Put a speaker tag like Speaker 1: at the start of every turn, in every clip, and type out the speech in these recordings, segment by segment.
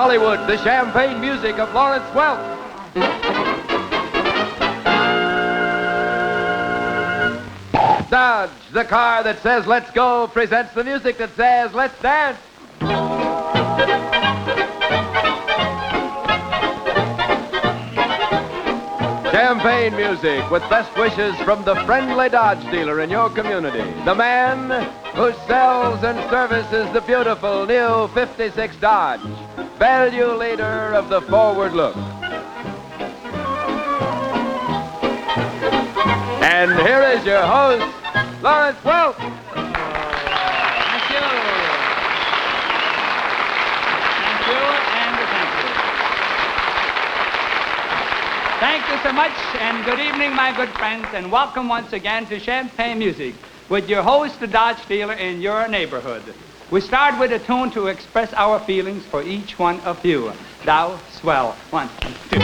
Speaker 1: Hollywood, the champagne music of Lawrence Welk. Dodge, the car that says let's go, presents the music that says let's dance. Champagne music with best wishes from the friendly Dodge dealer in your community. The man who sells and services the beautiful new 56 Dodge. Value leader of the forward look. And here is your host, Lawrence Welk.
Speaker 2: Thank you. Thank you and thank you. Thank you so much, and good evening, my good friends, and welcome once again to Champagne Music with your host, the Dodge dealer in your neighborhood. We start with a tune to express our feelings for each one of you. Thou swell. 1, 2.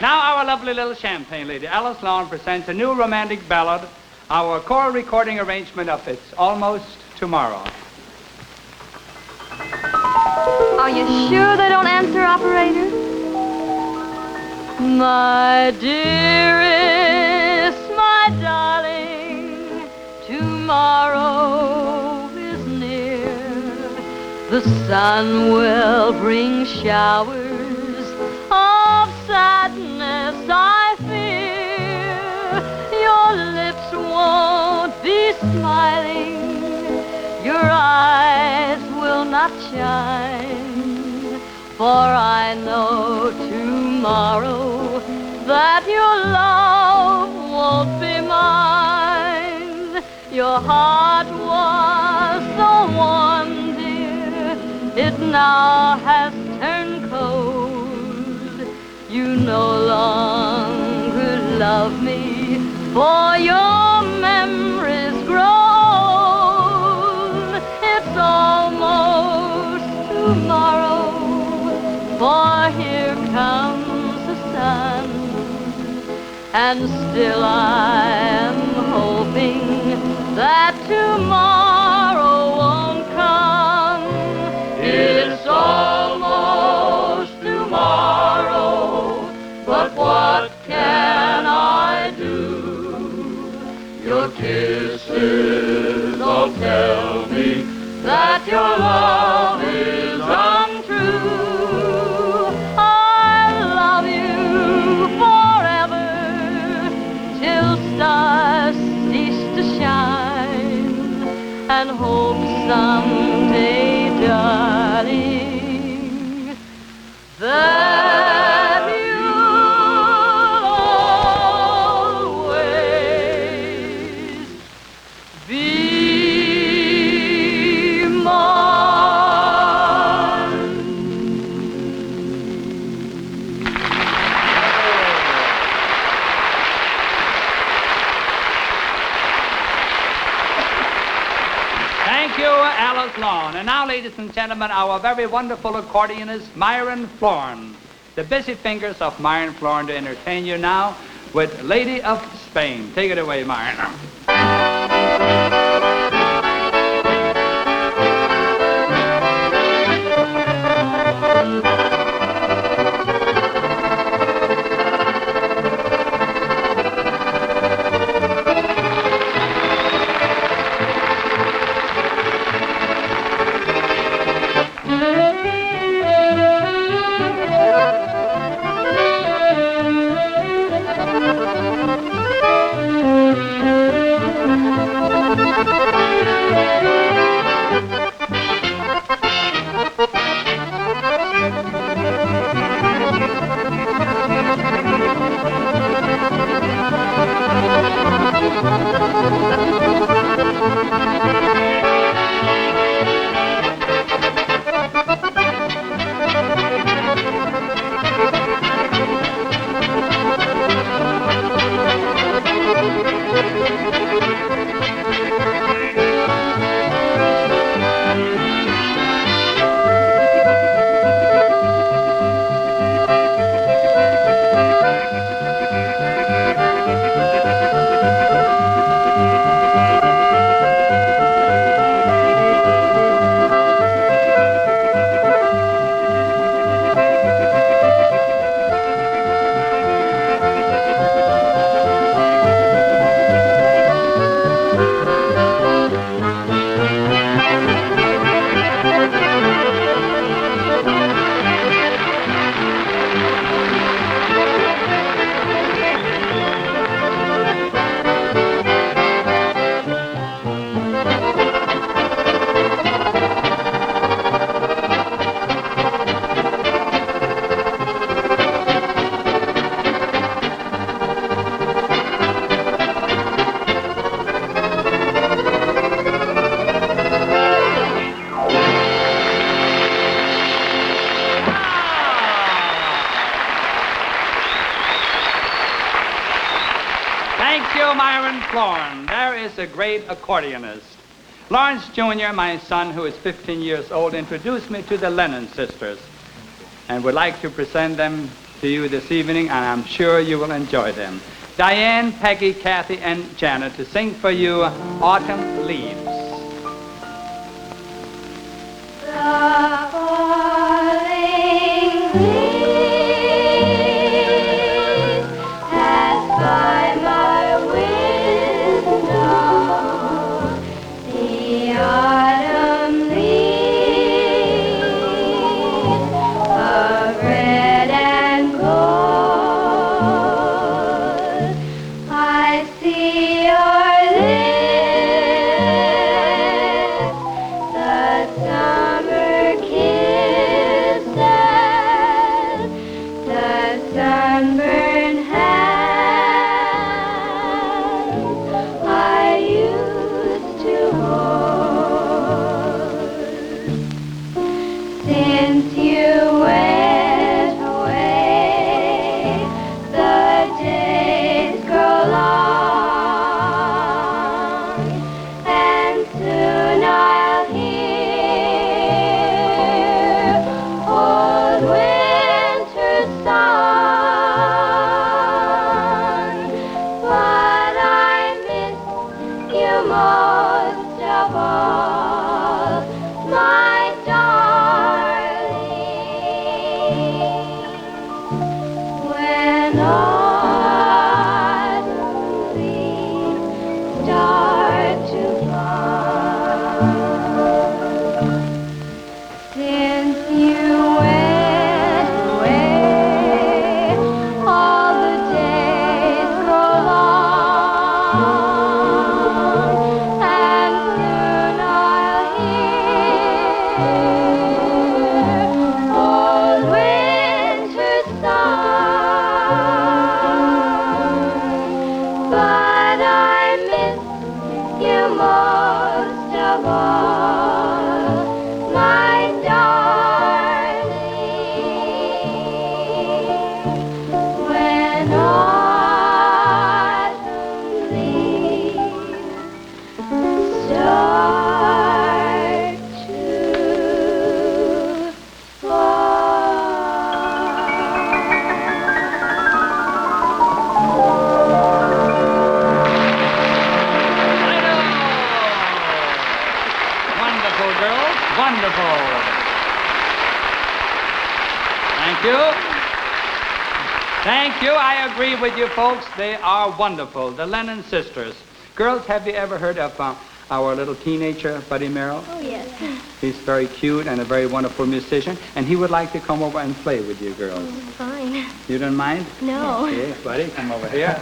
Speaker 2: Now our lovely little champagne lady, Alice Lawn, presents a new romantic ballad, our choral recording arrangement of It's Almost Tomorrow.
Speaker 3: Are you sure they don't answer, operator? My dearest, my darling, tomorrow is near. The sun will bring showers of sadness, I fear. Your lips won't be smiling, your eyes will not shine, for I know tomorrow that your love won't be mine. Your heart was so warm, dear, it now has turned cold. You no longer love me, for your memory's grown. It's almost tomorrow, for here comes the sun, and still I am hoping that tomorrow won't come. It's almost tomorrow, but what can I do? Your kisses all tell me that your love is untrue. I love you forever, till stars cease to shine, and hope someday, darling, that you'll always be mine.
Speaker 2: Marvelous Lawn. And now, ladies and gentlemen, our very wonderful accordionist, Myron Florin. The busy fingers of Myron Florin to entertain you now with Lady of Spain. Take it away, Myron. Thank you, Myron Florin. There is a great accordionist. Lawrence Jr., my son, who is 15 years old, introduced me to the Lennon sisters and would like to present them to you this evening, and I'm sure you will enjoy them. Diane, Peggy, Kathy, and Janet to sing for you Autumn Leaves.
Speaker 3: The falling leaves pass by my window. The autumn leaves of red and gold. I see your lips, the summer kisses, the sunburned hands I used to hold. Since you went away, the days grow long, and soon I'll hear old winter's song. But I miss you most of all, my darling. When autumn leaves start to fall. Since you went away, all the days grow long, and soon I'll hear old winter's song.
Speaker 2: wonderful. Thank you. Thank you. I agree with you folks. They are wonderful. The Lennon sisters. Girls, have you ever heard of our little teenager, Buddy Merrill?
Speaker 3: Oh, yes.
Speaker 2: He's very cute and a very wonderful musician, and he would like to come over and play with you girls.
Speaker 3: Fine.
Speaker 2: You don't mind?
Speaker 3: No.
Speaker 2: Okay, Buddy, come over here.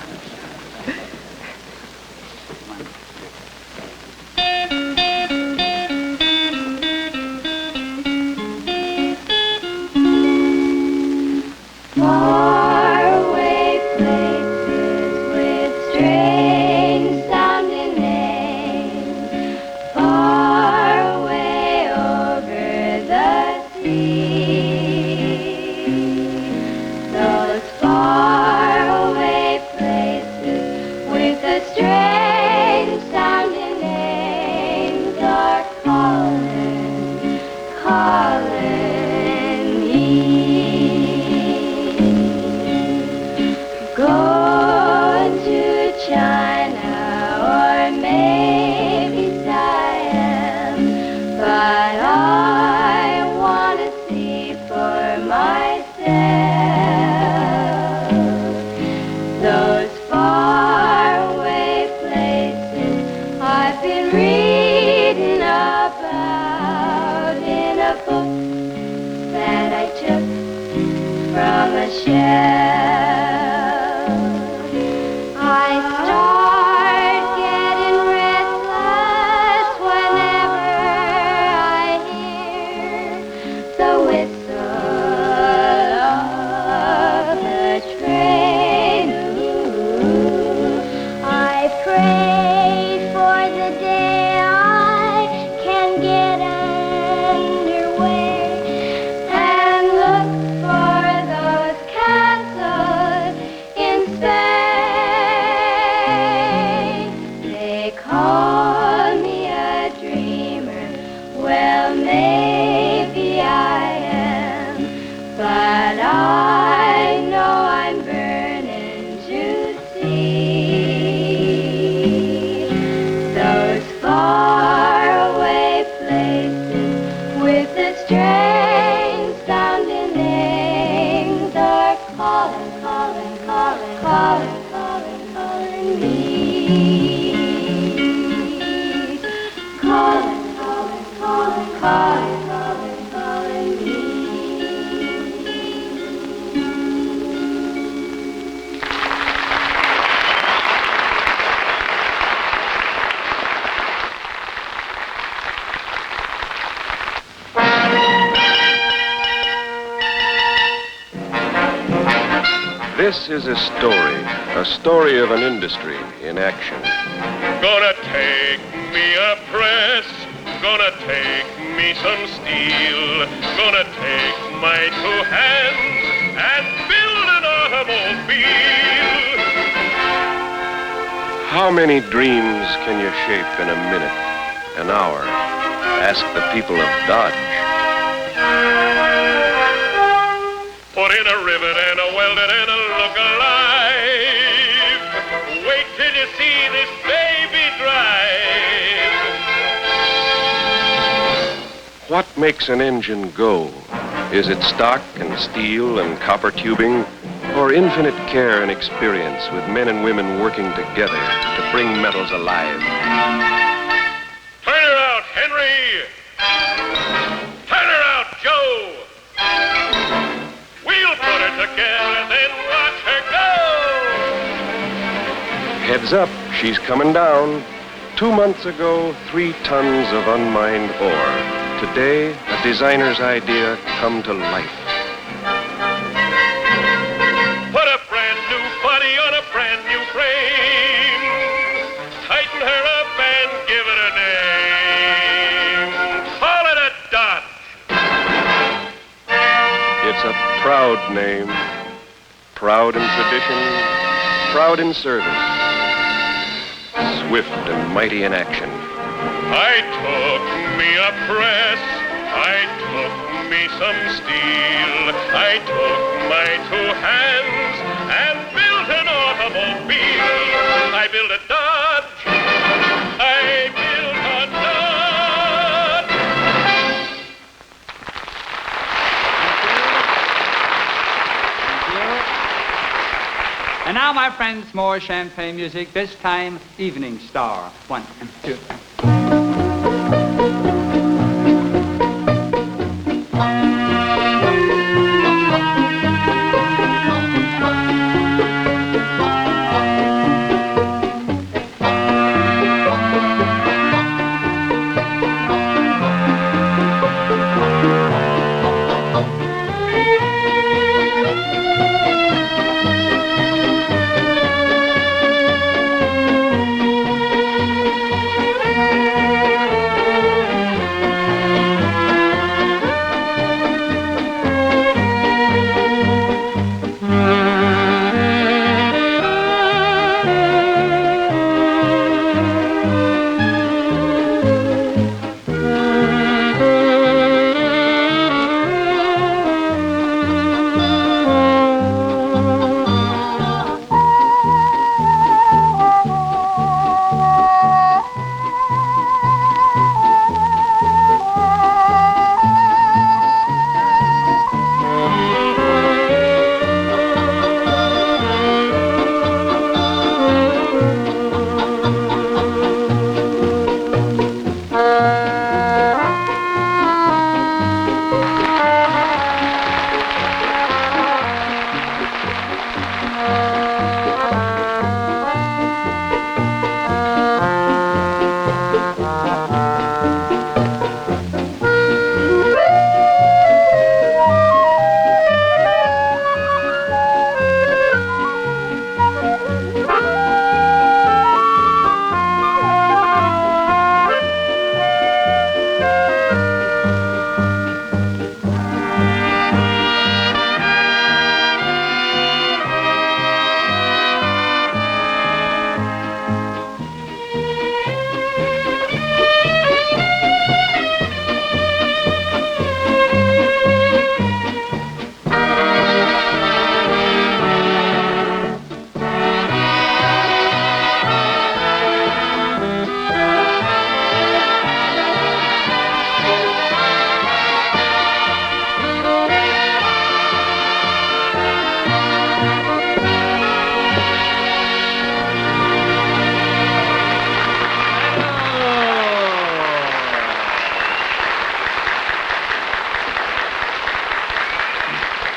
Speaker 3: Faraway places with strange sounding names, far away over the sea. Those faraway places with the strange sounding names are calling, calling me. Go to China or maybe Siam, but I want to see for myself those faraway places I've been reading about in a book that I took from a shelf. I start getting restless whenever I hear the whistle of the train. Ooh, I pray for the day I can get underway and look for those castles in space. They call me a dreamer. Well, maybe I am, but I know I'm burning to see those faraway places with the strange sounding names are calling, calling, calling, calling, calling, calling me. Calling, calling, calling, calling, calling, calling me.
Speaker 4: This is a story of an industry in action.
Speaker 5: Gonna take me a press, gonna take me some steel, gonna take my two hands and build an automobile.
Speaker 4: How many dreams can you shape in a minute, an hour? Ask the people of Dodge.
Speaker 5: Put in a rivet and a welded and a look alive. Wait till you see this baby drive.
Speaker 4: What makes an engine go? Is it stock and steel and copper tubing, or infinite care and experience with men and women working together to bring metals alive?
Speaker 5: Turn her out, Henry. Turn her out, Joe. We'll put her together, then watch her go.
Speaker 4: Heads up, she's coming down. 2 months ago, 3 tons of unmined ore. Today, a designer's idea come to life.
Speaker 5: Put a brand new body on a brand new frame. Tighten her up and give it a name. Call it a Dodge.
Speaker 4: It's a proud name. Proud in tradition, proud in service. Swift and mighty in action.
Speaker 5: I took me a press, I took me some steel, I took my two hands and built an automobile. I built a Dodge, I built a Dodge.
Speaker 2: And now, my friends, more champagne music, this time Evening Star. 1 and 2.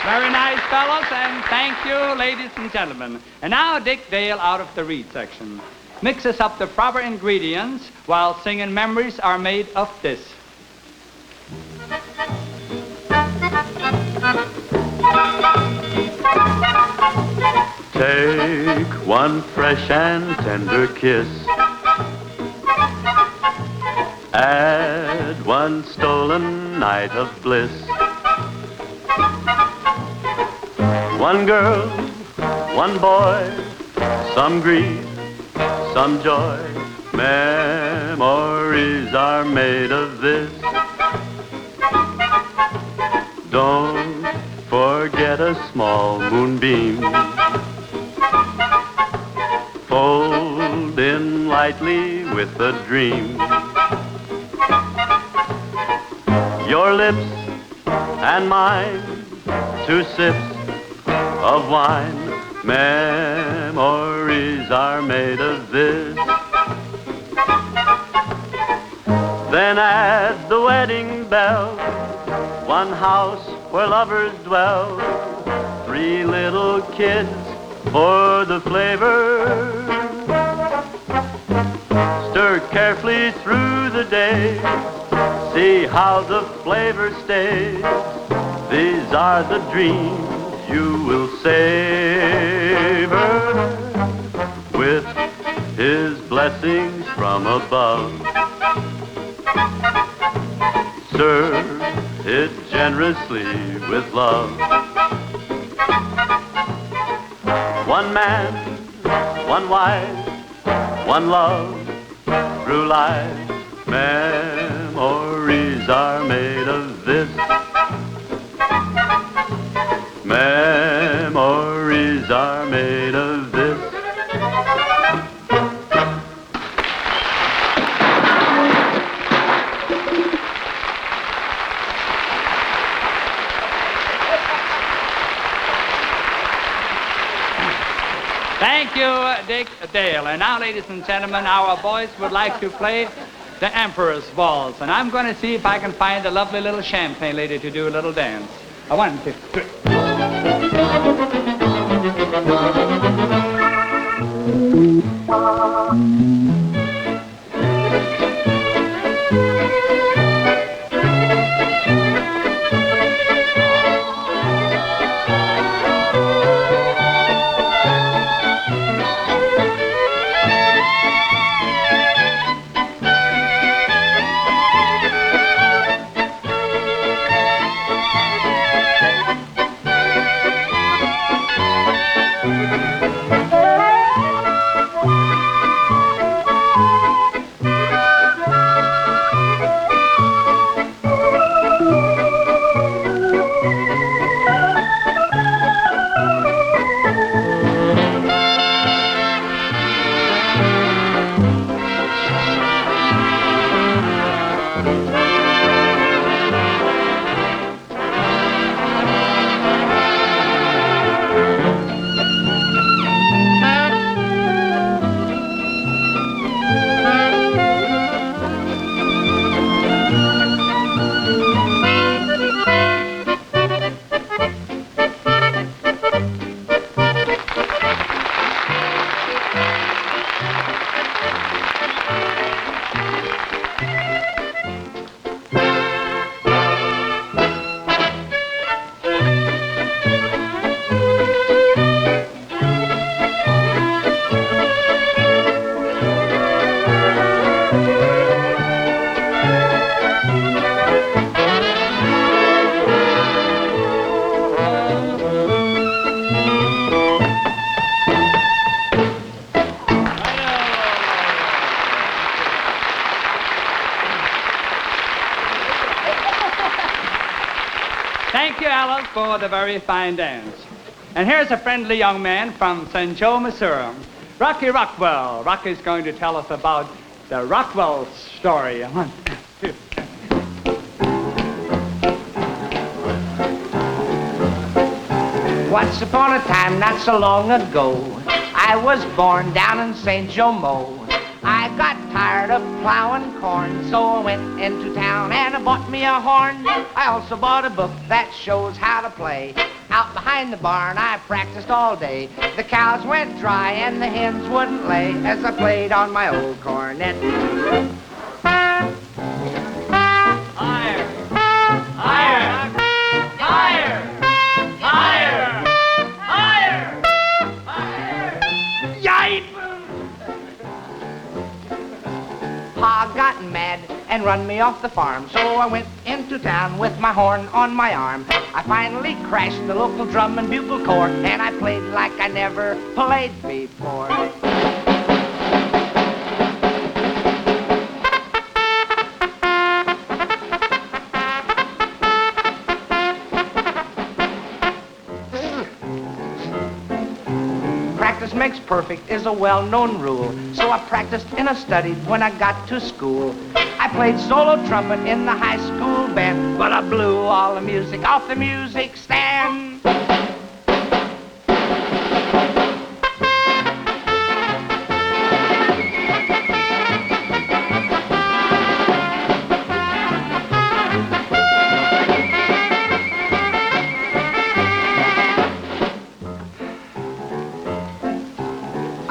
Speaker 2: Very nice, fellas, and thank you, ladies and gentlemen. And now Dick Dale out of the Reed section mixes up the proper ingredients while singing Memories Are Made of This.
Speaker 6: Take one fresh and tender kiss. Add one stolen night of bliss. One girl, one boy, some grief, some joy. Memories are made of this. Don't forget a small moonbeam. Fold in lightly with a dream. Your lips and mine, 2 sips of wine. Memories are made of this. Then add the wedding bell, one house where lovers dwell, 3 little kids for the flavor. Stir carefully through the day, see how the flavor stays. These are the dreams you will savor with his blessings from above. Serve it generously with love. One man, one wife, one love through life. Memories are made of this. Memories are made of this.
Speaker 2: Thank you, Dick Dale. And now, ladies and gentlemen, our boys would like to play the Emperor's Waltz. And I'm going to see if I can find a lovely little champagne lady to do a little dance. A 1, 2, 3. Thank you, Alice, for the very fine dance. And here's a friendly young man from St. Joe, Missouri, Rocky Rockwell. Rocky's going to tell us about the Rockwell story. 1, 2.
Speaker 7: Once upon a time, not so long ago, I was born down in St. Joe, Mo. I got tired of plowing corn, so I went into town and I bought me a horn. I also bought a book that shows how to play. Out behind the barn, I practiced all day. The cows went dry and the hens wouldn't lay as I played on my old cornet.
Speaker 2: Higher, higher, higher, higher, higher, higher.
Speaker 7: Yipe! Pa got mad and run me off the farm, so I went into town with my horn on my arm. I finally crashed the local drum and bugle corps, and I played like I never played before. Practice makes perfect is a well-known rule, so I practiced and I studied when I got to school. I played solo trumpet in the high school band, but I blew all the music off the music stand.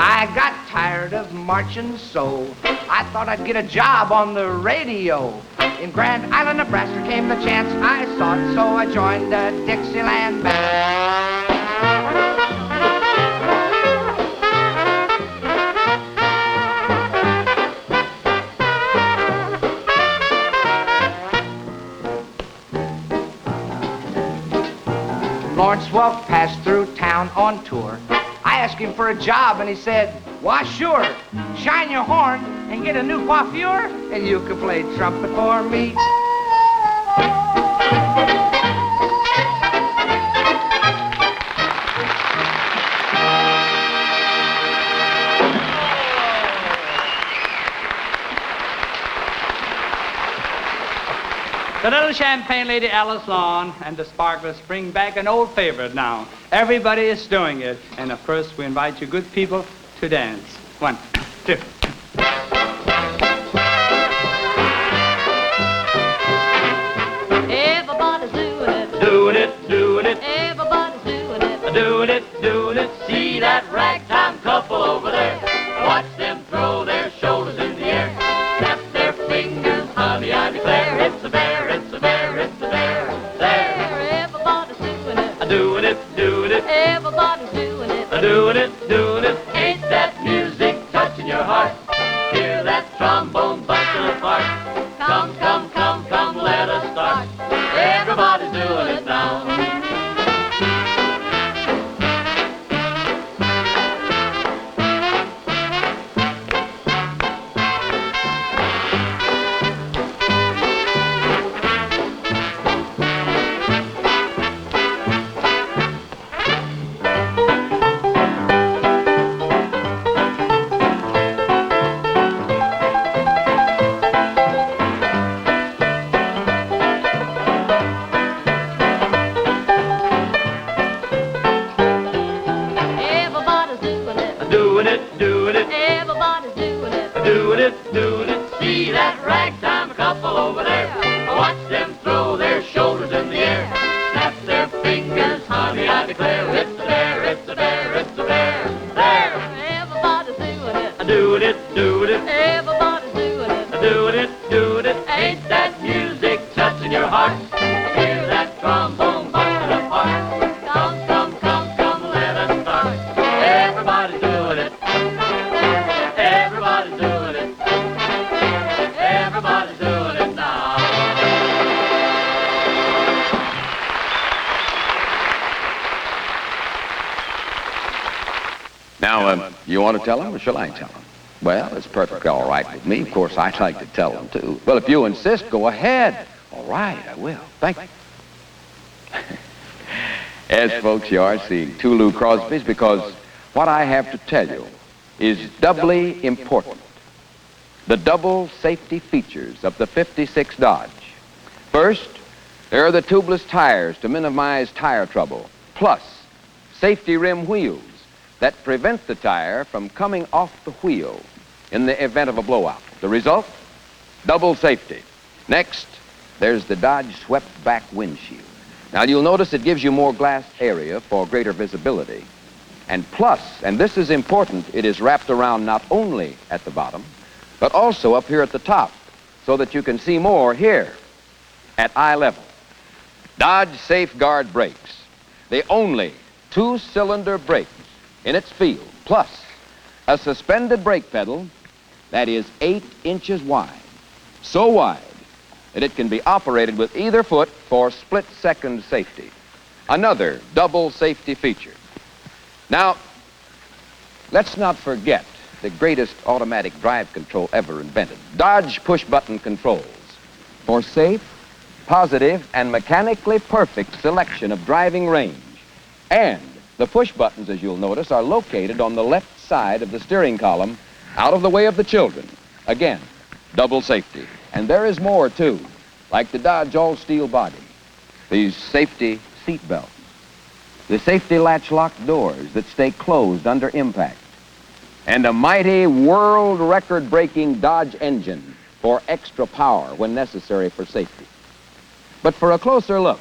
Speaker 7: I got tired of marching so I thought I'd get a job on the radio. In Grand Island, Nebraska came the chance I sought, so I joined the Dixieland Band. Lawrence Welk passed through town on tour. I asked him for a job, and he said, "Why, sure. Shine your horn and get a new coiffure, and you can play trumpet for me."
Speaker 2: The little champagne lady Alice Lawn and the Sparklers bring back an old favorite now. Everybody is doing it. And of course, we invite you good people to dance. 1, 2.
Speaker 3: Everybody's doing it.
Speaker 6: Doing it, doing it,
Speaker 3: Everybody's doing it.
Speaker 6: doing it, doing it. See that ragtime couple over there. Watch them throw their shoulders in the air. Snap their fingers, honey, I declare. It's a bear, it's a bear, it's a bear. There.
Speaker 3: Everybody's doing it.
Speaker 6: Doing it, doing it,
Speaker 3: Everybody's doing it.
Speaker 6: doing it, doing it. Ain't that music touching your heart? Hear that trombone busting apart. Come, come, come, come, let us start. Everybody's doing it now.
Speaker 3: Everybody's doing it.
Speaker 6: Doing it, doing it,
Speaker 3: Everybody's doing it.
Speaker 6: doing it, doing it. See that ragtime couple over there. Watch them throw their shoulders in the air. Snap their fingers, honey, I declare. It's a bear, it's a bear, it's a bear. There.
Speaker 3: Everybody's doing it.
Speaker 6: Doing it, doing it,
Speaker 3: Everybody's doing it.
Speaker 6: doing it, doing it. Ain't that music touching your heart? Hear that trombone busting apart. Come, come, come, come, let us start. Everybody's doing it. Everybody's doing it. Everybody's doing it now.
Speaker 1: Now, you want to tell them or shall I tell them? Well, it's perfectly all right with me. Of course, I'd like to tell them, too. Well, if you insist, go ahead. All right, I will. Thank you. Yes, folks, you are seeing two Lou Crosbys because what I have to tell you is doubly important. The double safety features of the 56 Dodge. First, there are the tubeless tires to minimize tire trouble, plus safety rim wheels that prevent the tire from coming off the wheel in the event of a blowout. The result? Double safety. Next, there's the Dodge swept back windshield. Now you'll notice it gives you more glass area for greater visibility. And plus, and this is important, it is wrapped around not only at the bottom, but also up here at the top, so that you can see more here at eye level. Dodge Safeguard brakes, the only two-cylinder brakes in its field, plus a suspended brake pedal that is 8 inches wide, so wide that it can be operated with either foot for split-second safety. Another double safety feature. Now, let's not forget the greatest automatic drive control ever invented. Dodge push-button controls for safe, positive, and mechanically perfect selection of driving range. And the push buttons, as you'll notice, are located on the left side of the steering column, out of the way of the children. Again, double safety. And there is more, too, like the Dodge all-steel body, these safety seat belts, the safety latch lock doors that stay closed under impact, and a mighty world record-breaking Dodge engine for extra power when necessary for safety. But for a closer look,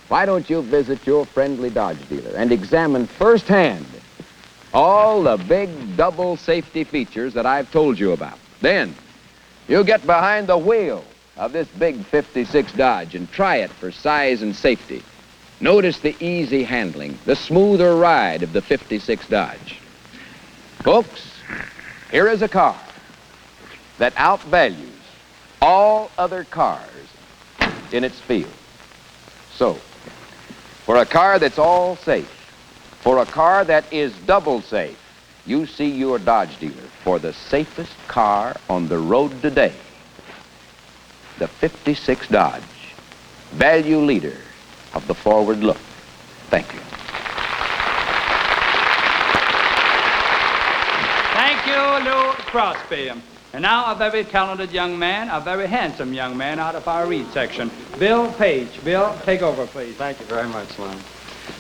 Speaker 1: why don't you visit your friendly Dodge dealer and examine firsthand all the big double safety features that I've told you about. Then you get behind the wheel of this big 56 Dodge and try it for size and safety. Notice the easy handling, the smoother ride of the 56 Dodge. Folks, here is a car that outvalues all other cars in its field. So, for a car that's all safe, for a car that is double safe, you see your Dodge dealer for the safest car on the road today. The 56 Dodge, value leader of the forward look. Thank you.
Speaker 2: Thank you, Lou Crosby. And now a very talented young man, a very handsome young man out of our reed section, Bill Page. Bill, take over, please.
Speaker 8: Thank you very much, Lon.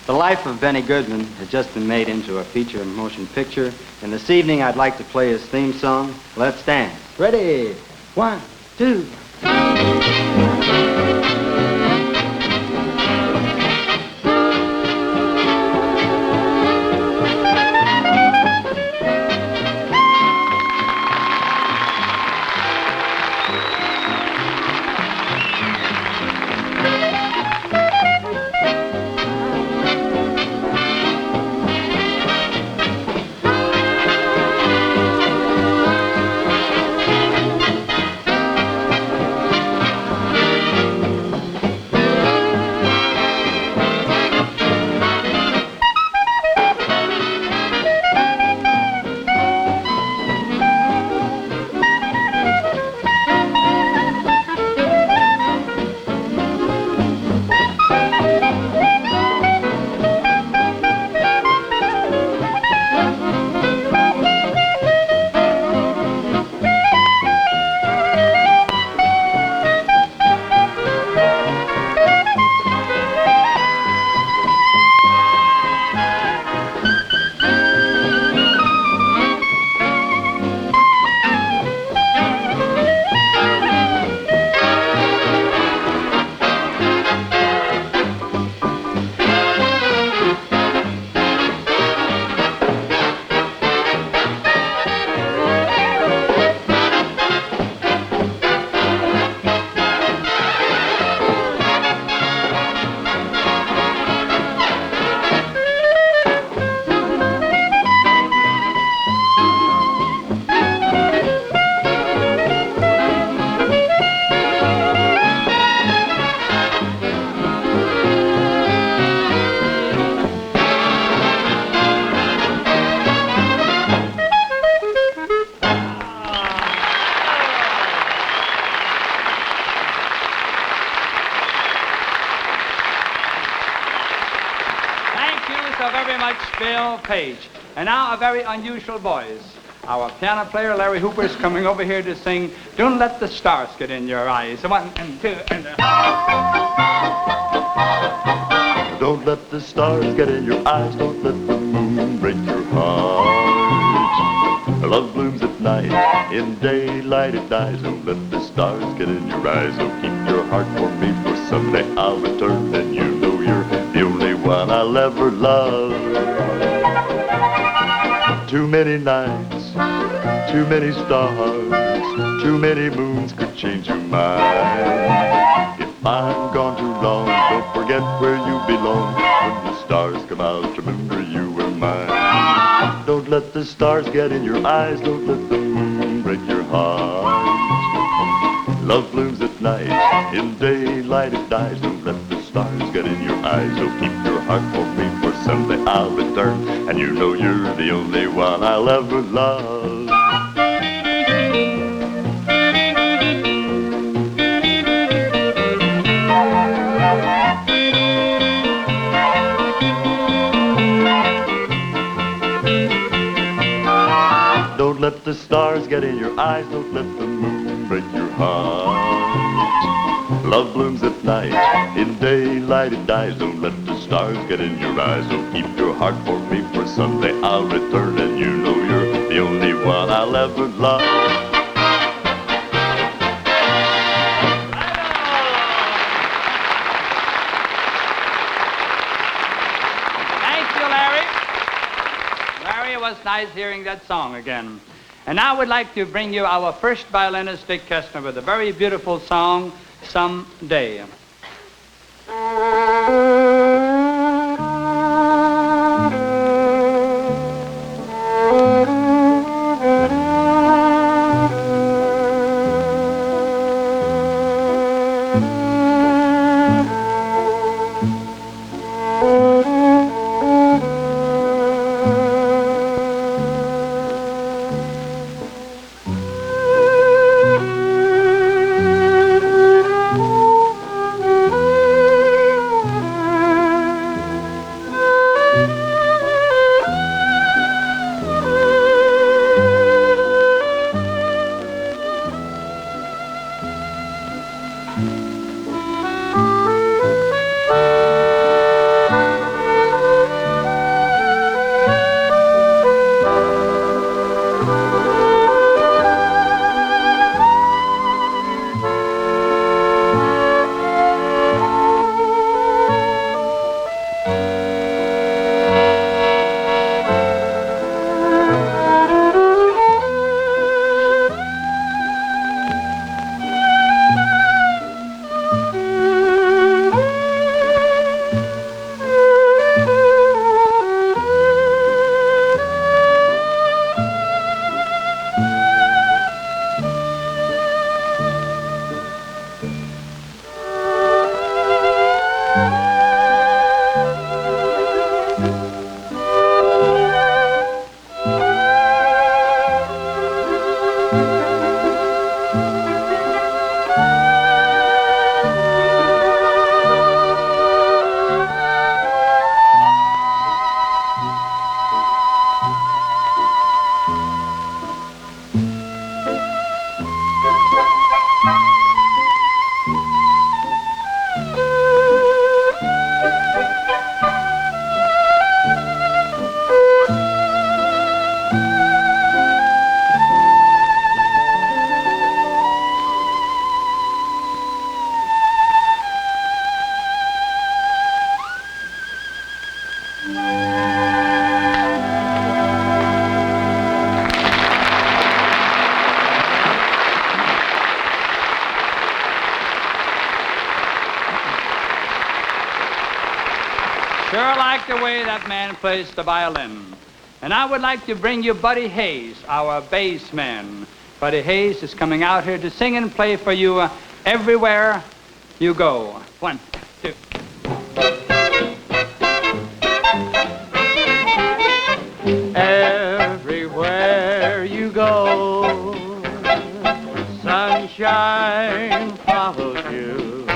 Speaker 8: The life of Benny Goodman has just been made into a feature motion picture, and this evening I'd like to play his theme song, Let's Dance. Ready? 1, 2.
Speaker 2: Page. And now a very unusual voice. Our piano player, Larry Hooper, is coming over here to sing Don't Let the Stars Get in Your Eyes. 1 and 2 and...
Speaker 9: Don't let the stars get in your eyes. Don't let the moon break your heart. Love blooms at night. In daylight it dies. Don't let the stars get in your eyes. So keep your heart for me, for someday I'll return, and you know you're the only one I'll ever love. Too many nights, too many stars, too many moons could change your mind. If I'm gone too long, don't forget where you belong. When the stars come out, remember you were mine. Don't let the stars get in your eyes. Don't let the moon break your heart. Love blooms at night. In daylight it dies. Don't let the stars get in your eyes. So keep your heart for me, for someday I'll return, and you know you're the only one I'll ever love. Don't let the stars get in your eyes. Don't let the moon break your heart. Love blooms at night. In daylight it dies. Don't let the stars get in your eyes. So keep your heart for me, for someday I'll return, and you know you're the only one I'll ever love.
Speaker 2: It was nice hearing that song again. And now we'd like to bring you our first violinist, Dick Kestner, with a very beautiful song, Someday. like the way that man plays the violin. And I would like to bring you Buddy Hayes, our bass man. Buddy Hayes is coming out here to sing and play for you everywhere you go. 1, 2.
Speaker 10: Everywhere you go, sunshine follows you.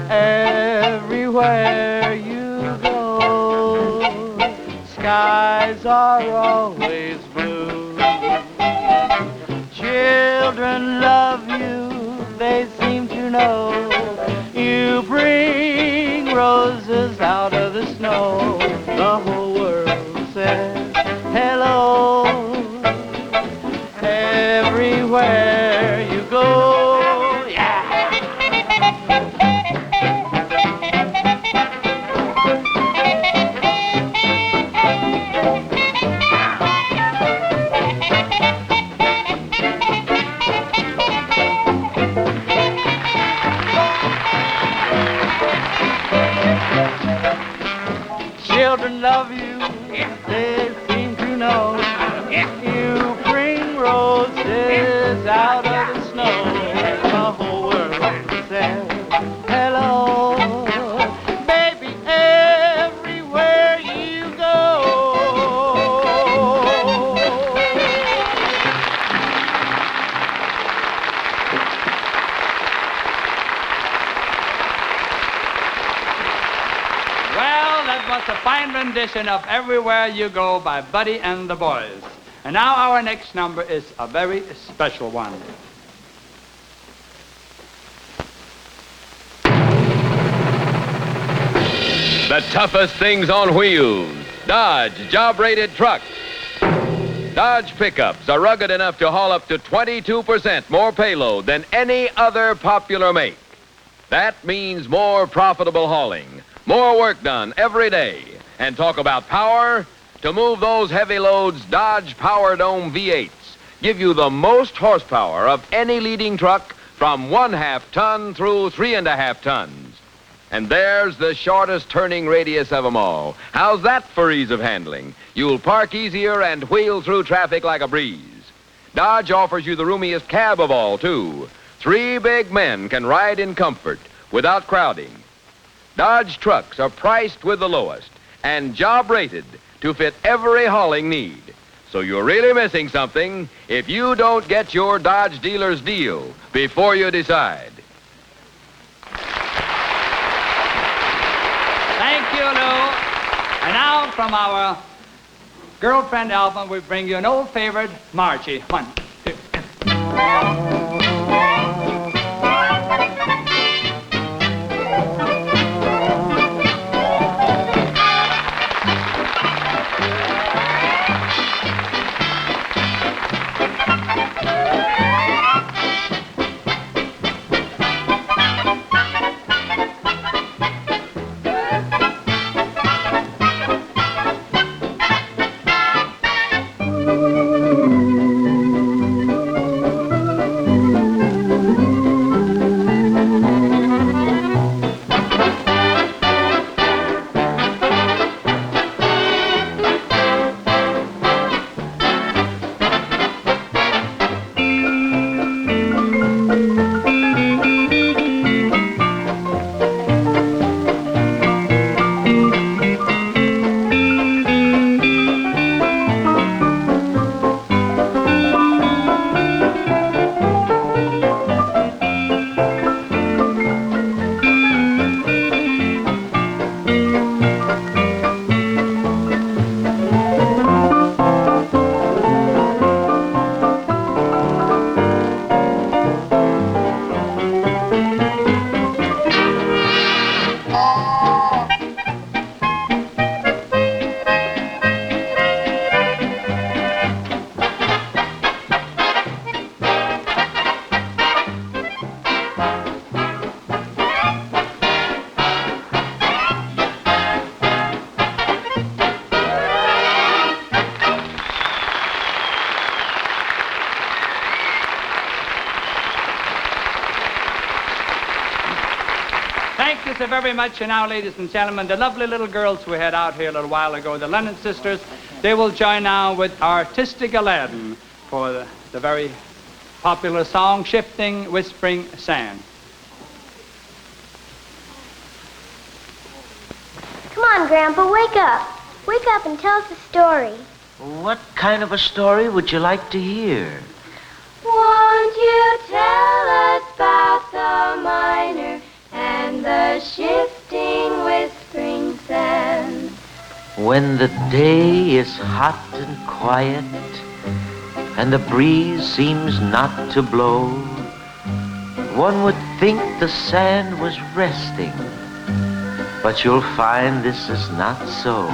Speaker 10: Everywhere you go, skies are always blue. Children love you, they seem to know. You bring roses out of the snow. The whole world says hello. Everywhere you go, yeah. Children love you, they seem to know. You bring roses out of the snow. The whole world says hello. Baby, everywhere you go.
Speaker 2: Well, that was a fine rendition of Everywhere You Go by Buddy and the Boys. And now our next number is a very special one.
Speaker 1: The toughest things on wheels. Dodge job-rated trucks. Dodge pickups are rugged enough to haul up to 22% more payload than any other popular make. That means more profitable hauling, more work done every day. And talk about power. To move those heavy loads, Dodge Power Dome V8s give you the most horsepower of any leading truck from 1/2 ton through 3.5 tons. And there's the shortest turning radius of them all. How's that for ease of handling? You'll park easier and wheel through traffic like a breeze. Dodge offers you the roomiest cab of all, too. 3 big men can ride in comfort without crowding. Dodge trucks are priced with the lowest and job-rated to fit every hauling need. So you're really missing something if you don't get your Dodge dealer's deal before you decide.
Speaker 2: Thank you, Lou. And now from our girlfriend album, we bring you an old favorite, Margie. 1, 2. you very much. And now, ladies and gentlemen, the lovely little girls we had out here a little while ago, the Lennon sisters, they will join now with Artistic Aladdin for the very popular song, Shifting, Whispering Sand.
Speaker 11: Come on, Grandpa, wake up. Wake up and tell us a story.
Speaker 12: What kind of a story would you like to hear?
Speaker 11: Won't you tell us about the miner and the shifting, whispering sand?
Speaker 12: When the day is hot and quiet and the breeze seems not to blow, one would think the sand was resting, but you'll find this is not so.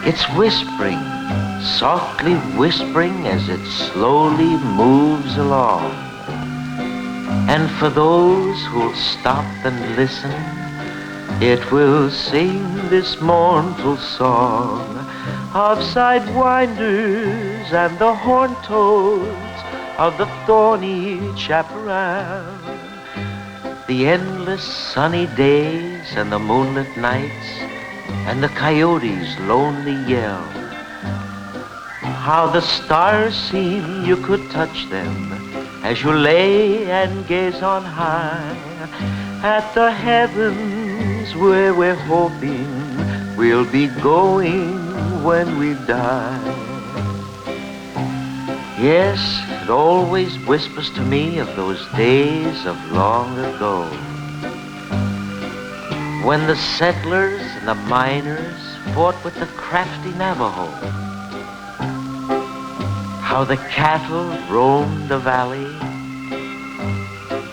Speaker 12: It's whispering, softly whispering as it slowly moves along. And for those who'll stop and listen, it will sing this mournful song of sidewinders and the horn toads of the thorny chaparral. The endless sunny days and the moonlit nights and the coyotes' lonely yell. How the stars seem you could touch them as you lay and gaze on high at the heavens where we're hoping we'll be going when we die. Yes, it always whispers to me of those days of long ago, when the settlers and the miners fought with the crafty Navajo. How the cattle roamed the valley,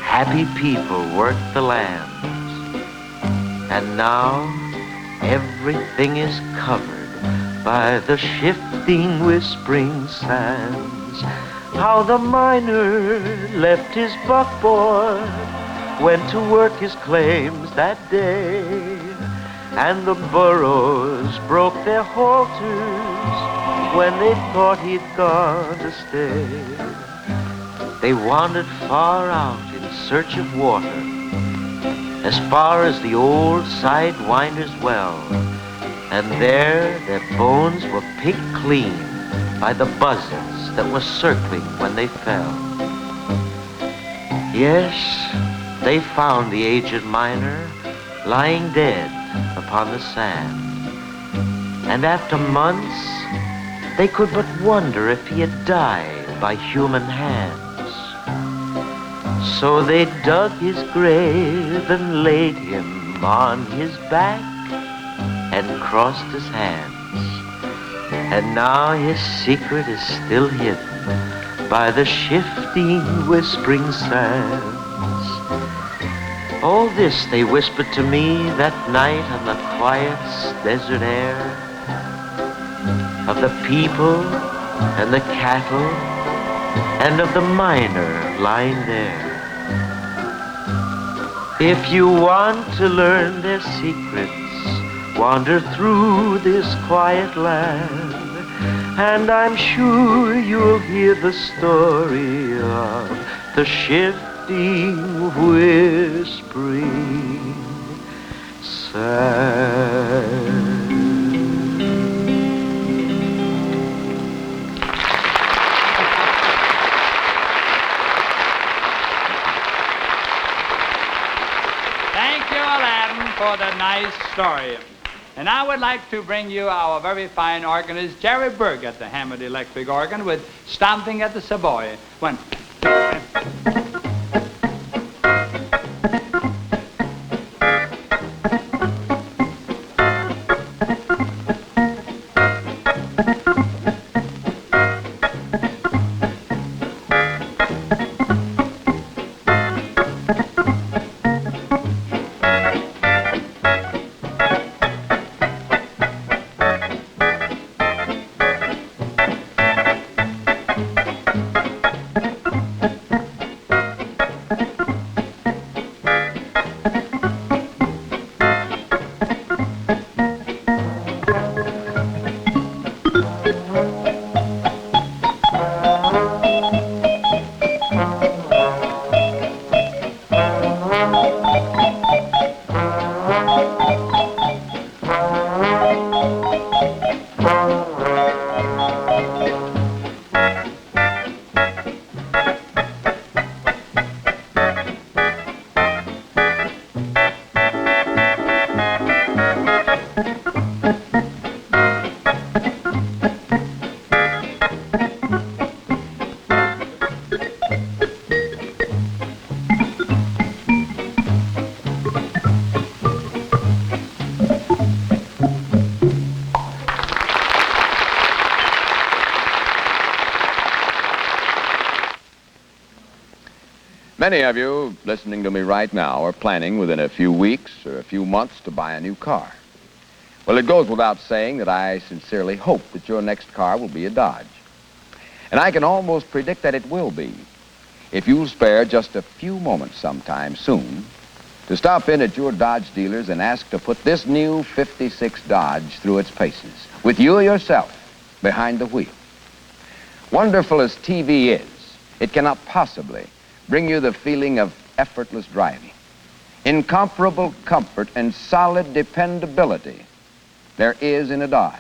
Speaker 12: happy people worked the lands. And now everything is covered by the shifting, whispering sands. How the miner left his buckboard, went to work his claims that day, and the burros broke their halters when they thought he'd gone to stay. They wandered far out in search of water, as far as the old sidewinder's well, and there their bones were picked clean by the buzzards that were circling when they fell. Yes, they found the aged miner lying dead upon the sand. And after months, they could but wonder if he had died by human hands. So they dug his grave and laid him on his back and crossed his hands. And now his secret is still hidden by the shifting, whispering sands. All this they whispered to me that night on the quiet desert air, of the people and the cattle and of the miner lying there. If you want to learn their secrets, wander through this quiet land, and I'm sure you'll hear the story of the shifting, whispering sand.
Speaker 2: Thank you, Aladdin, for that nice story. And I would like to bring you our very fine organist, Jerry Berg, at the Hammond electric organ with Stomping at the Savoy. One.
Speaker 1: Many of you listening to me right now are planning within a few weeks or a few months to buy a new car. Well, it goes without saying that I sincerely hope that your next car will be a Dodge. And I can almost predict that it will be if you'll spare just a few moments sometime soon to stop in at your Dodge dealers and ask to put this new 56 Dodge through its paces, with you yourself behind the wheel. Wonderful as TV is, it cannot possibly bring you the feeling of effortless driving, incomparable comfort, and solid dependability there is in a Dodge.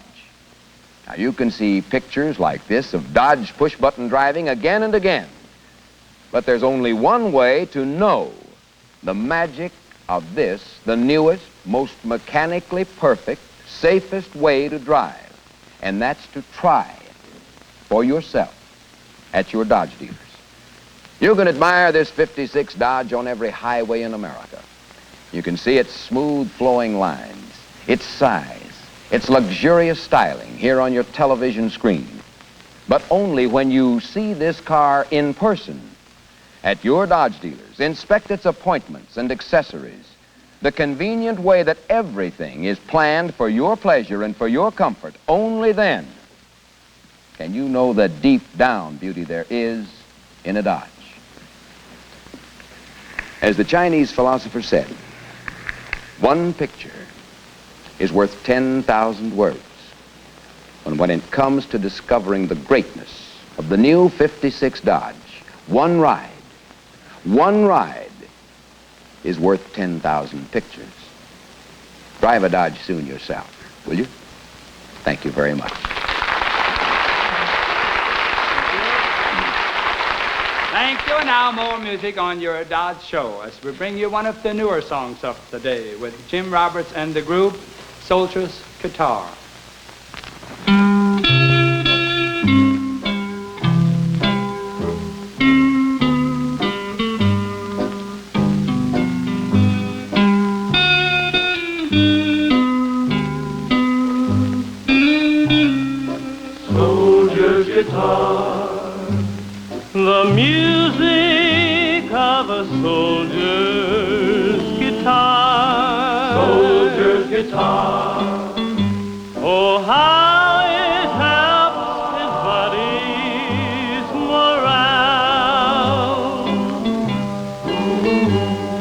Speaker 1: Now, you can see pictures like this of Dodge push-button driving again and again, but there's only one way to know the magic of this, the newest, most mechanically perfect, safest way to drive, and that's to try it for yourself at your Dodge dealers. You can admire this 56 Dodge on every highway in America. You can see its smooth flowing lines, its size, its luxurious styling here on your television screen. But only when you see this car in person at your Dodge dealers, inspect its appointments and accessories, the convenient way that everything is planned for your pleasure and for your comfort, only then can you know the deep down beauty there is in a Dodge. As the Chinese philosopher said, one picture is worth 10,000 words. And when it comes to discovering the greatness of the new 56 Dodge, one ride is worth 10,000 pictures. Drive a Dodge soon yourself, will you? Thank you very much.
Speaker 2: Thank you. And now more music on your Dodge show as we bring you one of the newer songs of the day with Jim Roberts and the group Soldier's Guitar.
Speaker 10: Soldier's guitar, the music of a soldier's guitar. Soldier's guitar, oh how it helps his buddy's morale.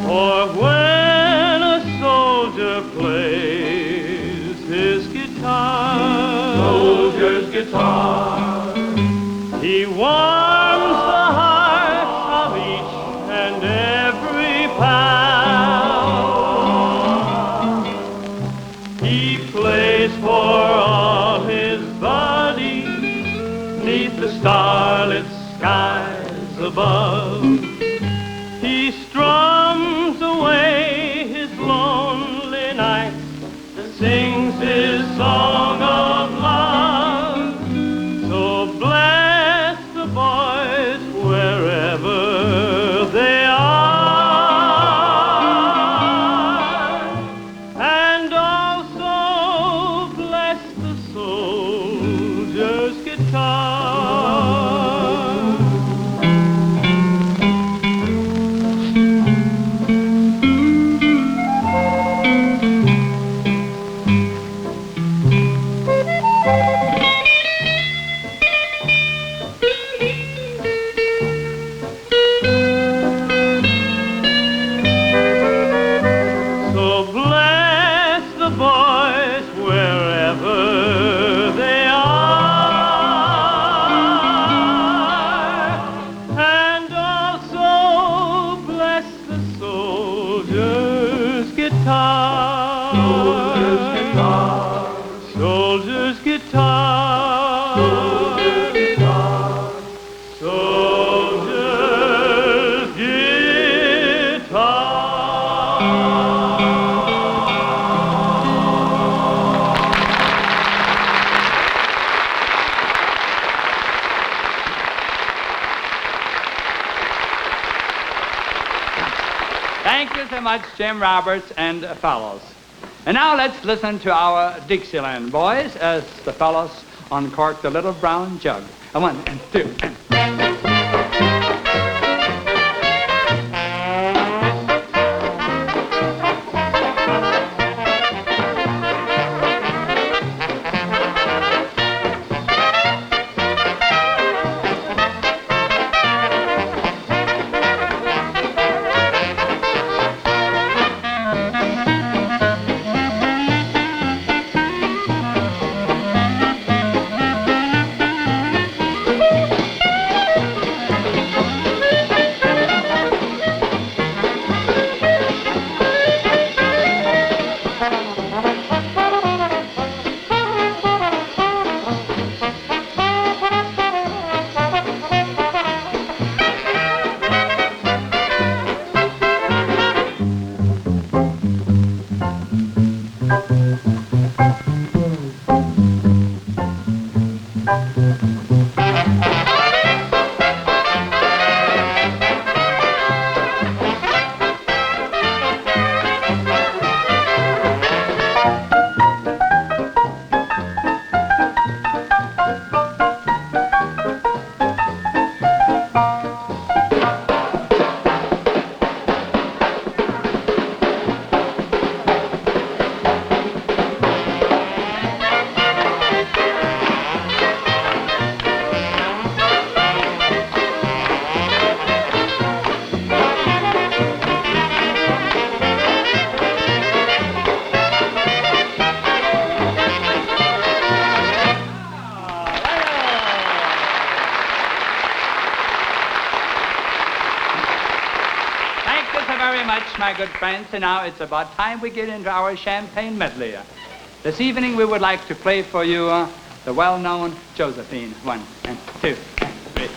Speaker 10: For when a soldier plays his guitar, soldier's guitar, he warms the hearts of each and every pal. He plays for all his buddies neath the starlit skies above. He strums away his lonely nights and sings his song of love. So bless the boys wherever they are, and also bless the soldier's guitar. So bless the boys wherever they are, and also bless the soldier's guitar. Soldier's guitar, soldier's guitar, soldier's guitar, soldier's guitar.
Speaker 2: Thank you so much, Jim Roberts and fellows. And now let's listen to our Dixieland boys as the fellows uncork the little brown jug. 1 and 2 and My good friends, and now it's about time we get into our champagne medley. This evening we would like to play for you the well-known Josephine. 1 and 2 and 3.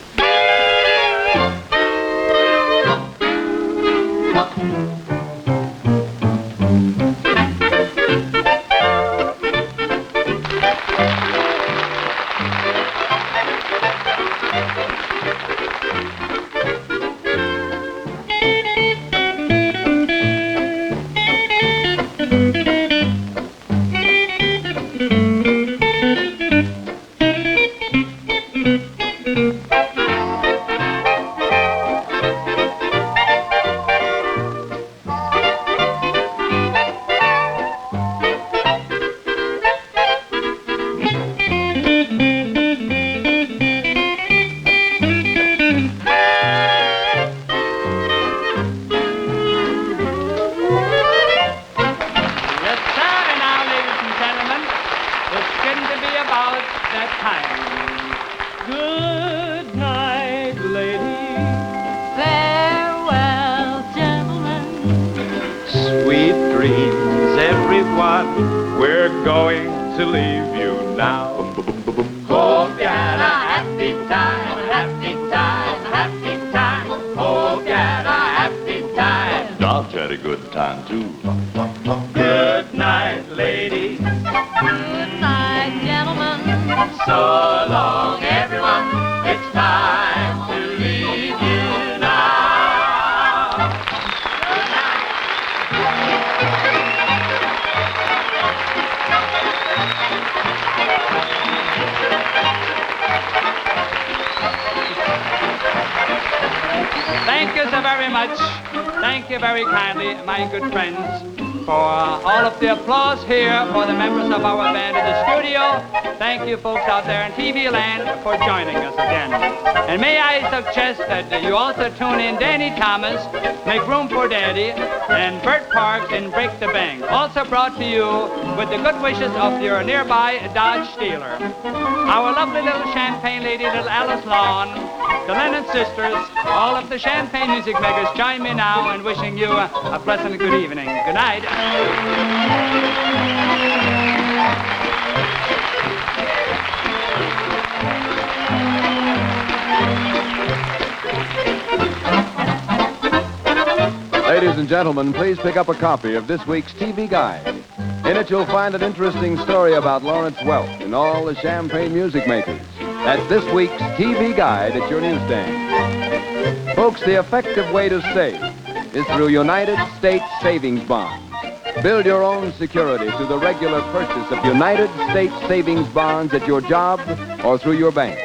Speaker 10: Good night, lady.
Speaker 3: Farewell, gentlemen.
Speaker 10: Sweet dreams, everyone. We're going to leave you now.
Speaker 6: Hope you had a happy time, a happy time, a happy time. Hope you had a happy time.
Speaker 9: Dodge had a good time, too.
Speaker 10: Good night, lady.
Speaker 3: Good night, gentlemen.
Speaker 6: So long, everyone. It's time to leave you now. Good night.
Speaker 2: Thank you so very much. Thank you very kindly, my good friends, for all of the applause here for the members of our band in the studio. Thank you folks out there in TV land for joining us again. And may I suggest that you also tune in Danny Thomas, Make Room for Daddy, and Bert Parks in Break the Bank. Also brought to you with the good wishes of your nearby Dodge dealer. Our lovely little champagne lady, little Alice Lawn, the Lennon sisters, all of the champagne music makers join me now in wishing you a pleasant good evening. Good night.
Speaker 1: Ladies and gentlemen, please pick up a copy of this week's TV Guide. In it, you'll find an interesting story about Lawrence Welk and all the champagne music makers. That's this week's TV Guide at your newsstand. Folks, the effective way to save is through United States Savings Bonds. Build your own security through the regular purchase of United States Savings Bonds at your job or through your bank.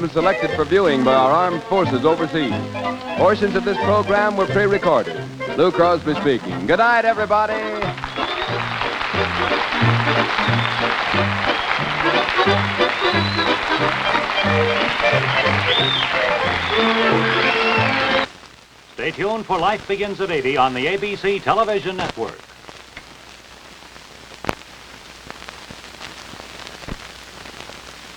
Speaker 1: films selected for viewing by our armed forces overseas. Portions of this program were pre-recorded. Lou Crosby speaking. Good night, everybody.
Speaker 13: Stay tuned for Life Begins at 80 on the ABC Television Network.